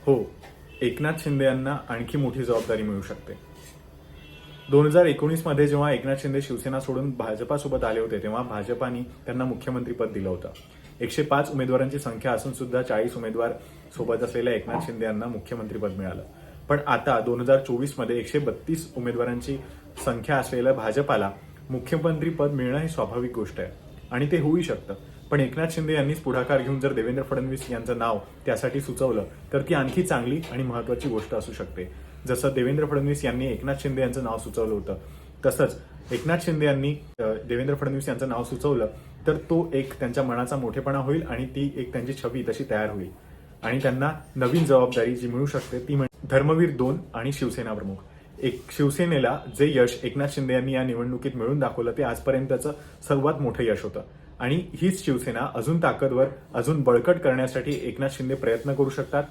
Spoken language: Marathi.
हो, एकनाथ शिंदे यांना आणखी मोठी जबाबदारी मिळू शकते. 2019 मध्ये जेव्हा एकनाथ शिंदे शिवसेना सोडून भाजपासोबत आले होते तेव्हा भाजपाने त्यांना मुख्यमंत्रीपद दिलं होतं. 105 उमेदवारांची संख्या असून सुद्धा 40 उमेदवार सोबत असलेल्या एकनाथ शिंदे यांना मुख्यमंत्रीपद मिळालं. पण आता 2024 मध्ये 132 उमेदवारांची संख्या असलेल्या भाजपाला मुख्यमंत्रीपद मिळणं ही स्वाभाविक गोष्ट आहे आणि ते होऊही शकतं. पण एकनाथ शिंदे यांनीच पुढाकार घेऊन जर देवेंद्र फडणवीस यांचं नाव त्यासाठी सुचवलं तर ती आणखी चांगली आणि महत्वाची गोष्ट असू शकते. जसं देवेंद्र फडणवीस यांनी एकनाथ शिंदे यांचं नाव सुचवलं होतं तसंच एकनाथ शिंदे यांनी देवेंद्र फडणवीस यांचं नाव सुचवलं तर तो एक त्यांच्या मनाचा मोठेपणा होईल आणि ती एक त्यांची छबी तशी तयार होईल आणि त्यांना नवीन जबाबदारी जी मिळू शकते ती म्हणजे धर्मवीर 2 आणि शिवसेना प्रमुख. एक शिवसेनेला जे यश एकनाथ शिंदे यांनी या निवडणुकीत मिळवून दाखवलं ते आजपर्यंतचं सर्वात मोठं यश होतं आणि हीच शिवसेना अजून ताकदवर अजून बळकट करण्यासाठी एकनाथ शिंदे प्रयत्न करू शकतात.